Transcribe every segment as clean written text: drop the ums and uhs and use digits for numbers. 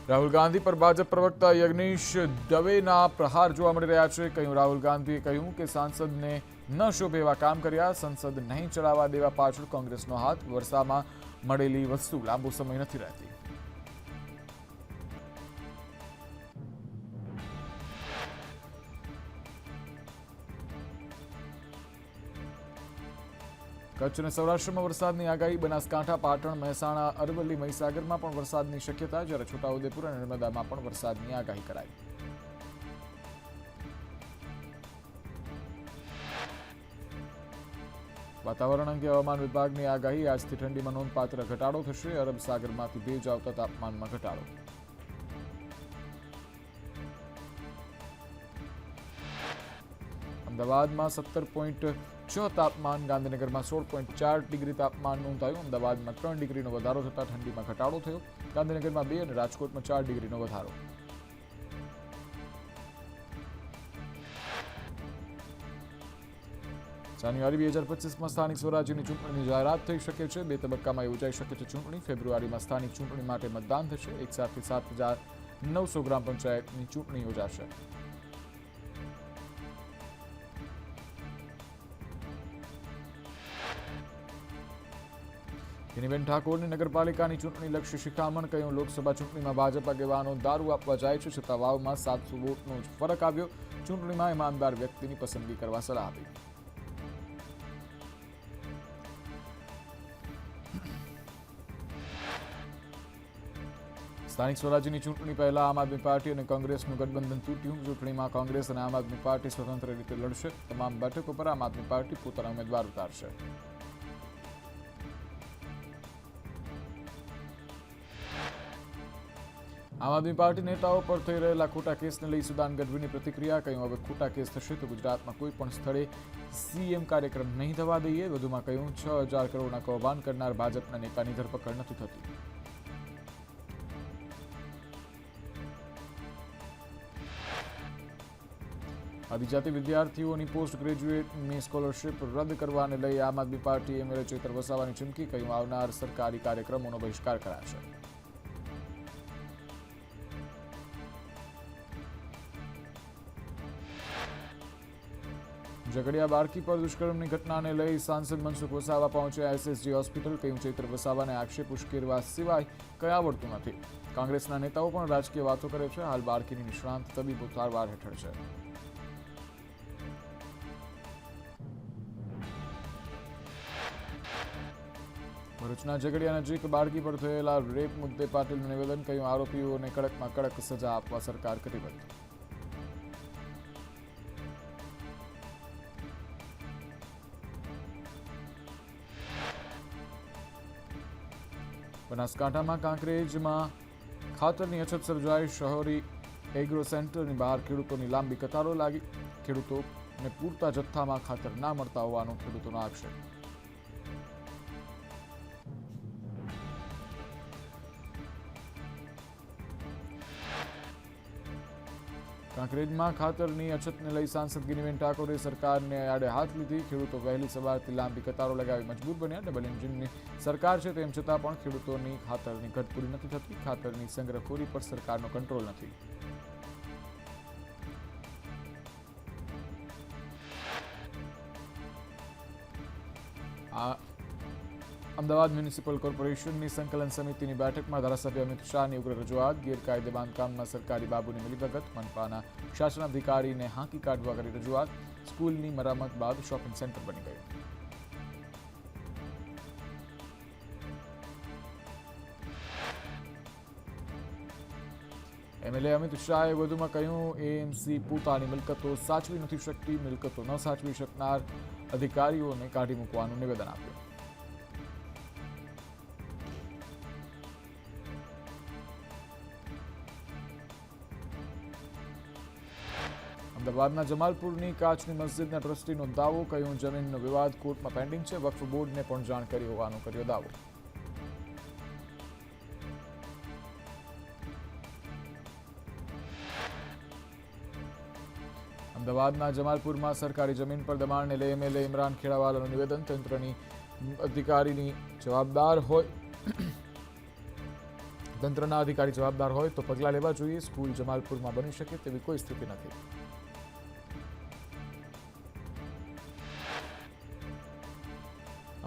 રાહુલ ગાંધી પર ભાજપ પ્રવક્તા યજ્ઞેશ દવેના પ્રહાર જોવા મળી રહ્યા છે. રાહુલ ગાંધીએ કહ્યું કે સાંસદને ન શોભે એવા કામ કર્યા, સંસદ નહીં ચલાવવા દેવા પાછળ કોંગ્રેસનો હાથ, વર્ષામાં મળેલી વસ્તુ લાંબો સમય નથી રહેતી. કચ્છ અને સૌરાષ્ટ્રમાં વરસાદની આગાહી. બનાસકાંઠા, પાટણ, મહેસાણા, અરવલ્લી, મહીસાગરમાં પણ વરસાદની શક્યતા, જ્યારે છોટાઉદેપુર અને નર્મદામાં પણ વરસાદની આગાહી કરાઈ. વાતાવરણ અંગે હવામાન વિભાગની આગાહી. આજથી ઠંડીમાં નોંધપાત્ર ઘટાડો થશે. અરબ સાગરમાંથી ભેજ આવતા તાપમાનમાં ઘટાડો. અમદાવાદમાં 17.6 તાપમાન, ગાંધીનગરમાં 16.4 ડિગ્રી તાપમાન નોંધાયું. અમદાવાદમાં 3 ડિગ્રીનો વધારો થતાં ઠંડીમાં ઘટાડો થયો. ગાંધીનગરમાં 2 અને રાજકોટમાં 4 ડિગ્રીનો વધારો. જાન્યુઆરી 2025માં સ્થાનિક સ્વરાજ્યની ચૂંટણીની જાહેરાત થઈ શકે છે. 2 તબક્કામાં યોજાઈ શકે છે ચૂંટણી. ફેબ્રુઆરીમાં સ્થાનિક ચૂંટણી માટે મતદાન થશે. એકસાથે 7,900 ગ્રામ પંચાયતની ચૂંટણી યોજાશે. કિનીબેન ઠાકોરની નગરપાલિકાની ચૂંટણી લક્ષી શિખામણ. કહ્યું, લોકસભા ચૂંટણીમાં ભાજપ આગેવાનો દારૂ આપવા જાય છે, છતાં વાવમાં 700 વોટનો જ ફરક આવ્યો. ચૂંટણીમાં ઈમાનદાર વ્યક્તિની પસંદગી કરવા સલાહ આપી. સ્થાનિક સ્વરાજ્યની ચૂંટણી પહેલા આમ આદમી પાર્ટી અને કોંગ્રેસનું ગઠબંધન તૂટ્યું. ચૂંટણીમાં કોંગ્રેસ અને આમ આદમી પાર્ટી સ્વતંત્ર રીતે લડશે. તમામ બેઠકો પર આમ આદમી પાર્ટી પોતાના ઉમેદવાર ઉતારશે. આમ આદમી પાર્ટી નેતાઓ પર થઈ રહેલા ખોટા કેસને લઈ સુદાન ગઢવીની પ્રતિક્રિયા. કહ્યું, હવે ખોટા કેસ થશે તો ગુજરાતમાં કોઈ પણ સ્થળે સીએમ કાર્યક્રમ નહીં થવા દઈએ. વધુમાં કહ્યું, 6,000 કરોડના કૌભાંડ કરનાર ભાજપના નેતાની ધરપકડ નથી થતી. આદિજાતિ વિદ્યાર્થીઓની પોસ્ટ ગ્રેજ્યુએટની સ્કોલરશીપ રદ કરવાને લઈ આમ આદમી પાર્ટી એમએલએ ચૈતર વસાવાની ચીમકી. કહ્યું, આવનાર સરકારી કાર્યક્રમોનો બહિષ્કાર કરાશે. ઝઘડિયા બાળકી પર દુષ્કર્મની ઘટનાને લઈ સાંસદ મનસુખ વસાવા પહોંચ્યા એસએસજી હોસ્પિટલ. કહ્યું, ચૈત્ર વસાવાને આક્ષેપ ઉશ્કેરવા સિવાય કંઈ આવડતું નથી. કોંગ્રેસના નેતાઓ પણ રાજકીય વાતો કરે છે. હાલ બાળકીની નિષ્ણાંત તબીબો સારવાર હેઠળ છે. ભરૂચના ઝઘડિયા નજીક બાળકી પર થયેલા રેપ મુદ્દે પાટીલનું નિવેદન. કહ્યું, આરોપીઓને કડકમાં કડક સજા આપવા સરકાર કટિબદ્ધ. બનાસકાંઠામાં કાંકરેજમાં ખાતરની અછત સર્જાઈ. શહેરી એગ્રો સેન્ટરની બહાર ખેડૂતોની લાંબી કતારો લાગી. ખેડૂતોને પૂરતા જથ્થામાં ખાતર ના મળતા હોવાનો ખેડૂતોનો આક્ષેપ. કાંકરેજમાં ખાતરની અછતને લઈ સાંસદ કિનીબેન ઠાકોરે સરકારને આડે હાથ લીધી. ખેડૂતો વહેલી સવારથી લાંબી કતારો લગાવી મજબૂર બન્યા. ડબલ એન્જિનની સરકાર છે, તેમ છતાં પણ ખેડૂતોની ખાતરની ઘટ પૂરી નથી થતી. ખાતરની સંગ્રહખોરી પર સરકારનો કંટ્રોલ નથી. અમદાવાદ મ્યુનિસિપલ કોર્પોરેશનની સંકલન સમિતિની બેઠકમાં ધારાસભ્ય અમિત શાહની ઉગ્ર રજૂઆત. ગેરકાયદે બાંધકામમાં સરકારી બાબુની મિલીભગત. મનપાના શાસનાધિકારીને હાંકી કાઢવા કરી રજૂઆત. સ્કૂલની મરામત બાદ શોપિંગ સેન્ટર બની ગયું. એમએલએ અમિત શાહે વધુમાં કહ્યું, એએમસી પોતાની મિલકતો સાચવી નથી શકતી. મિલકતો ન સાચવી શકનાર અધિકારીઓને કાઢી મૂકવાનું નિવેદન આપ્યું. અમદાવાદના જમાલપુરની કાચની મસ્જિદના ટ્રસ્ટીનો દાવો. કહ્યું, જમીનનો વિવાદ કોર્ટમાં પેન્ડિંગ છે. વક્ફ બોર્ડને પણ જાણ કરી હોવાનો કર્યો દાવો. અમદાવાદના જમાલપુરમાં સરકારી જમીન પર દબાણને લઈ એમએલએ ઇમરાન ખેડાવાલાનું નિવેદન. તંત્રની અધિકારીની જવાબદાર હોય તંત્રના અધિકારી જવાબદાર હોય તો પગલાં લેવા જોઈએ. સ્કૂલ જમાલપુરમાં બની શકે તેવી કોઈ સ્થિતિ નથી.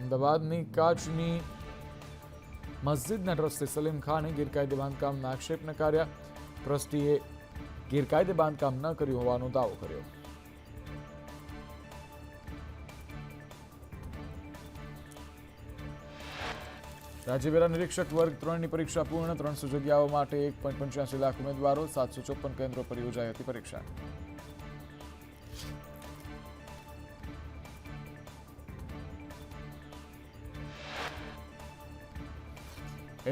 અમદાવાદની કાચની મસ્જિદના ટ્રસ્ટી સલીમ ખાને ગેરકાયદે બાંધકામના આક્ષેપ નકાર્યા. ટ્રસ્ટીએ ગેરકાયદે બાંધકામ ન કર્યું હોવાનો દાવો કર્યો. રાજ્યવેરા નિરીક્ષક વર્ગ 3ની પરીક્ષા પૂર્ણ. 300 જગ્યાઓ માટે 1.85 લાખ ઉમેદવારો. 754 કેન્દ્રો પર યોજાઈ હતી પરીક્ષા.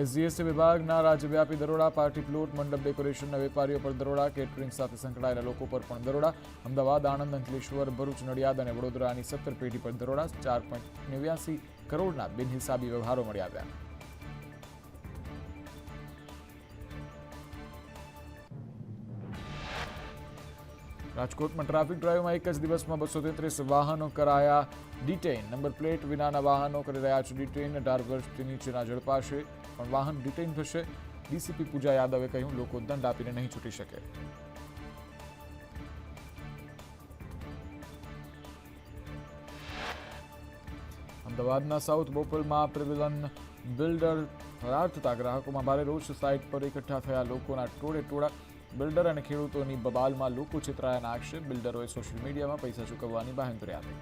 એસજીએસટી વિભાગના રાજ્યવ્યાપી દરોડા. પાર્ટી પ્લોટ, મંડપ ડેકોરેશનના વેપારીઓ પર દરોડા. કેટરિંગ સાથે સંકળાયેલા લોકો પર પણ દરોડા. અમદાવાદ, આણંદ, અંકલેશ્વર, ભરૂચ, નડિયાદ અને વડોદરાની 17 પેઢી પર દરોડા. 4.89 કરોડના બિનહિસાબી વ્યવહારો મળી આવ્યા. રાજકોટમાં ટ્રાફિક ડ્રાઈવમાં એક જ દિવસમાં 233 વાહનો કરાયા ડિટેઇન. નંબર પ્લેટ વિનાના વાહનો કરી રહ્યા છે ડિટેઇન. 18 વર્ષથી નીચેના ઝડપાશે પણ વાહન ડિટેઇન થશે. ડીસીપી પૂજા યાદવે કહ્યું, લોકો દંડ આપીને નહીં છૂટી શકે. અમદાવાદના સાઉથ બોપલમાં પ્રિવિલન બિલ્ડર ફરાર થતા ગ્રાહકોમાં ભારે રોષ. સાઇટ પર એકઠા થયા લોકોના ટોળે ટોળા. બિલ્ડર અને ખેડૂતોની બબાલમાં લોકો છેતરાયાના આક્ષેપ. બિલ્ડરોએ સોશિયલ મીડિયામાં પૈસા ચૂકવવાની બાંહેધરી આપી.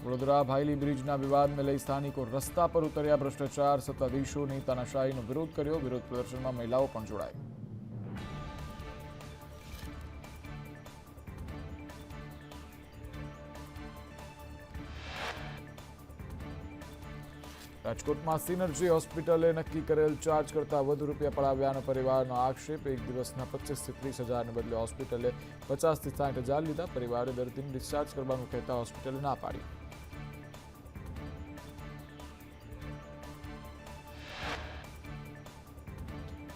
વડોદરા ભાયલી બ્રિજના વિવાદને લઈ સ્થાનિકો રસ્તા પર ઉતર્યા. ભ્રષ્ટાચાર, સત્તાધીશોની તાનાશાહીનો વિરોધ કર્યો. વિરોધ પ્રદર્શનમાં મહિલાઓ પણ જોડાઈ. રાજકોટમાં સિનર્જી હોસ્પિટલે નક્કી કરેલ ચાર્જ કરતાં વધુ રૂપિયા પડાવ્યાનો પરિવારનો આક્ષેપ. એક દિવસના 25 થી 30 હજારને બદલે હોસ્પિટલે 50 થી 60 હજાર લીધા. પરિવારે દર્દીને ડિસ્ચાર્જ કરવાનું કહેતા હોસ્પિટલે ના પાડી.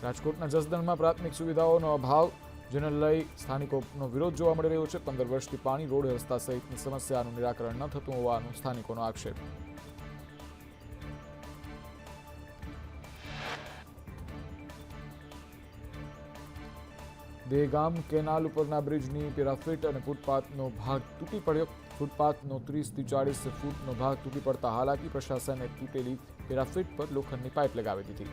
રાજકોટના જસદણમાં પ્રાથમિક સુવિધાઓનો અભાવ, જેને લઈ સ્થાનિકોનો વિરોધ જોવા મળી રહ્યો છે. 15 વર્ષથી પાણી, રોડ, રસ્તા સહિતની સમસ્યાનું નિરાકરણ ન થતું હોવાનો સ્થાનિકોનો આક્ષેપ. દેગામ કેનાલ ઉપરના બ્રિજની પેરાફીટ અને ફૂટપાથનો ભાગ તૂટી પડ્યો. ફૂટપાથનો 30 થી 40 ફૂટનો ભાગ તૂટી પડતા હાલાકી. પ્રશાસને તૂટેલી પેરાફીટ પર લોખંડની પાઇપ લગાવી દીધી.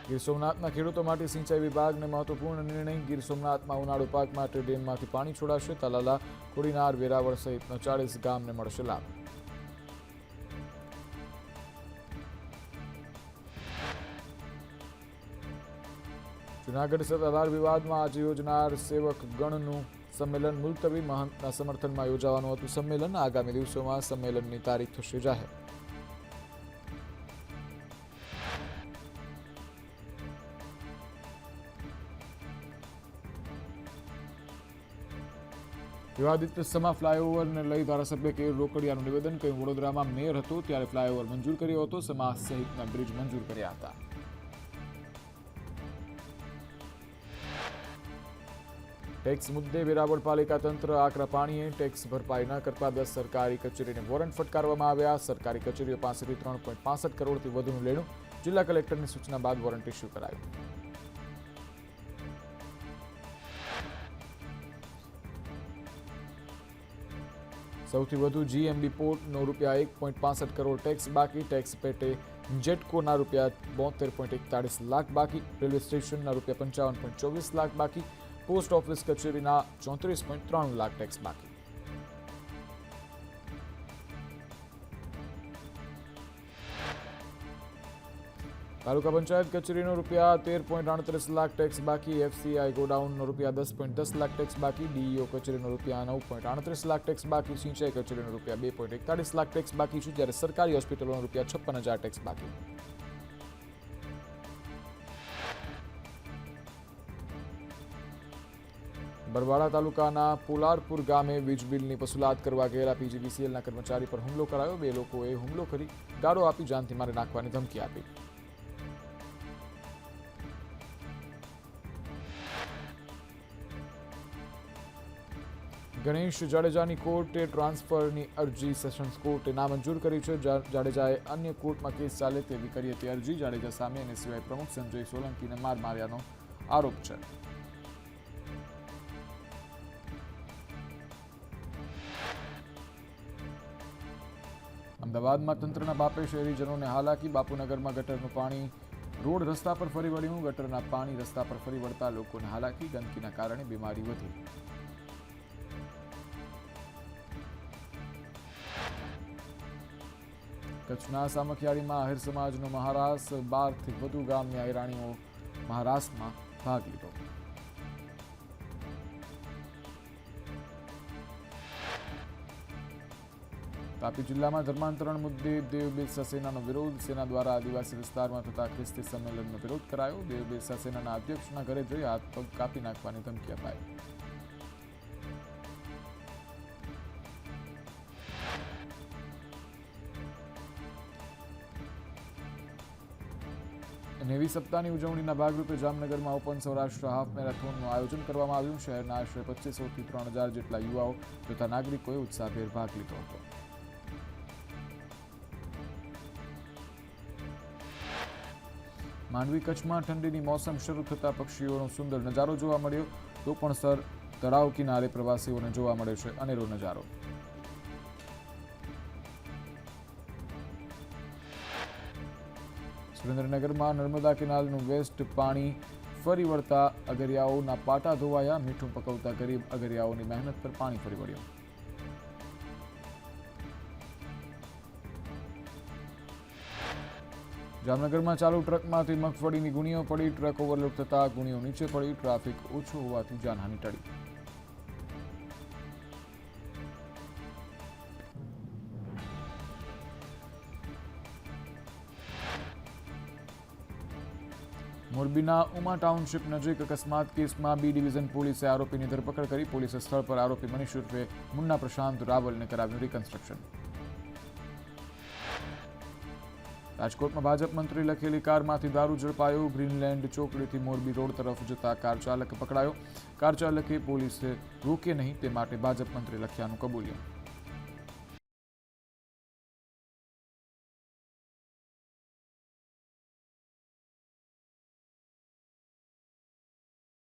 ગીર સોમનાથના ખેડૂતો માટે સિંચાઈ વિભાગને મહત્વપૂર્ણ નિર્ણય. ગીર સોમનાથમાં ઉનાળુ પાક માટે ડેમમાંથી પાણી છોડાશે. તલાલા, કોડીનાર, વેરાવળ સહિતના 40 ગામને મળશે લાભ. જૂનાગઢ સત્તાધાર વિવાદમાં આજે યોજનાર સેવક ગણનું સંમેલન મુલતવી. મહંતના સમર્થનમાં યોજાવાનું હતું સંમેલન. આગામી દિવસોમાં સંમેલનની તારીખ થશે જાહેર. વિવાદિત સમા ફ્લાયઓવરને લઈ ધારાસભ્ય કે રોકડિયાનું નિવેદન. કહ્યું, વડોદરામાં મેયર હતો ત્યારે ફ્લાયઓવર મંજૂર કર્યો હતો. સમા સહિતના બ્રિજ મંજૂર કર્યા હતા. ટેક્સ મુદ્દે વેરાવળ પાલિકા તંત્ર આકરા પાણીએ. ટેક્સ ભરપાઈ ન કરતા 10 સરકારી કચેરીને વોરંટ ફટકારવામાં આવ્યા. સરકારી કચેરીઓ પાસેથી 3.65 કરોડથી વધુનું લેણું. જિલ્લા કલેક્ટરની સૂચના બાદ વોરંટ ઇસ્યુ કરાયું. સૌથી વધુ જીએમબી પોર્ટનો ₹1.65 કરોડ ટેક્સ બાકી. ટેક્સ પેટે જેટકોના ₹72.41 લાખ બાકી. રેલવે સ્ટેશનના ₹55.24 લાખ બાકી. પોસ્ટ ઓફિસ કચેરીના 34.93 લાખ ટેક્સ બાકી. તાલુકા પંચાયત કચેરીનો ₹13.38 લાખ ટેક્સ બાકી. એફસીઆઈ ગોડાઉનનો ₹10.10 લાખ ટેક્સ બાકી. ડીઈઓ કચેરીનો ₹9.38 લાખ ટેક્સ બાકી. સિંચાઈ કચેરીનો ₹2.41 લાખ ટેક્સ બાકી છે, જ્યારે સરકારી હોસ્પિટલોનો ₹56,000 ટેક્સ બાકી. બરવાડા તાલુકાના પોલારપુર ગામે વીજ બિલની વસૂલાત કરવા ગયેલા પીજીવીસીએલના કર્મચારી પર હુમલો કરાયો. 2 લોકોએ હુમલો કરી ગાળો આપી જાનથી મારી નાખવાની ધમકી આપી. ગણેશ જાડેજાની કોર્ટે ટ્રાન્સફરની અરજી સેશન્સ કોર્ટે નામંજૂર કરી છે. જાડેજાએ અન્ય કોર્ટમાં કેસ ચાલે તેવી કરી હતી અરજી. જાડેજા સામે અને સિવાય પ્રમુખ સંજય સોલંકીને માર માર્યાનો આરોપ છે. અમદાવાદમાં તંત્રના બાપે શહેરીજનોને હાલાકી. બાપુનગરમાં ગટરનું પાણી રોડ રસ્તા પર ફરી વળ્યું. ગટરના પાણી રસ્તા પર ફરી વળતા લોકોને હાલાકી. ગંદકીના કારણે બીમારી વધી. કચ્છના સામખિયાળીમાં આહિર સમાજનો મહારાસ. 12થી વધુ ગામની આહિરાણીઓ મહારાસમાં ભાગ લીધો. તાપી જિલ્લામાં ધર્માંતરણ મુદ્દે દેવ બિરસા સેનાનો વિરોધ. સેના દ્વારા આદિવાસી વિસ્તારમાં થતા ખ્રિસ્તી સંમેલનનો વિરોધ કરાયો. દેવ બિરસા સેનાના અધ્યક્ષના ઘરે જઈ હાથ પગ કાપી નાખવાની ધમકી અપાઈ. નેવી સપ્તાહની ઉજવણીના ભાગરૂપે જામનગરમાં ઓપન સૌરાષ્ટ્ર હાફ મેરેથોનનું આયોજન કરવામાં આવ્યું. શહેરના આશરે 2500થી 3000 જેટલા યુવાઓ તથા નાગરિકોએ ઉત્સાહભેર ભાગ લીધો હતો. માંડવી કચ્છમાં ઠંડીની મોસમ શરૂ થતા પક્ષીઓનો સુંદર નજારો જોવા મળ્યો. તો પણ તળાવ કિનારે પ્રવાસીઓને જોવા મળે છે અનેરો નજારો. સુરેન્દ્રનગરમાં નર્મદા કેનાલનું વેસ્ટ પાણી ફરી વળતા અગરિયાઓના પાટા ધોવાયા. મીઠું પકવતા ગરીબ અગરિયાઓની મહેનત પર પાણી ફરી વળ્યું. જામનગરમાં ચાલુ ટ્રકમાંથી મગફળીની ગુણીઓ પડી. ટ્રક ઓવરલોડ થતા ગુણીઓ નીચે પડી. ટ્રાફિક ઓછો હોવાથી જાનહાનિ ટળી. મોરબીના ઉમા ટાઉનશીપ નજીક અકસ્માત કેસમાં બી ડિવિઝન પોલીસે આરોપીની ધરપકડ કરી. પોલીસે સ્થળ પર આરોપી મનીષ ઉર્ફે મુન્ના પ્રશાંત રાવલને કરાવ્યું રિકન્સ્ટ્રક્શન. રાજકોટમાં ભાજપ મંત્રી લખેલી કારમાંથી દારૂ ઝડપાયો. ગ્રીનલેન્ડ ચોકડીથી મોરબી રોડ તરફ જતા કાર ચાલક પકડાયો. કાર ચાલકે પોલીસે રોકે નહીં તે માટે ભાજપ મંત્રી લખ્યાનું કબૂલ્યું.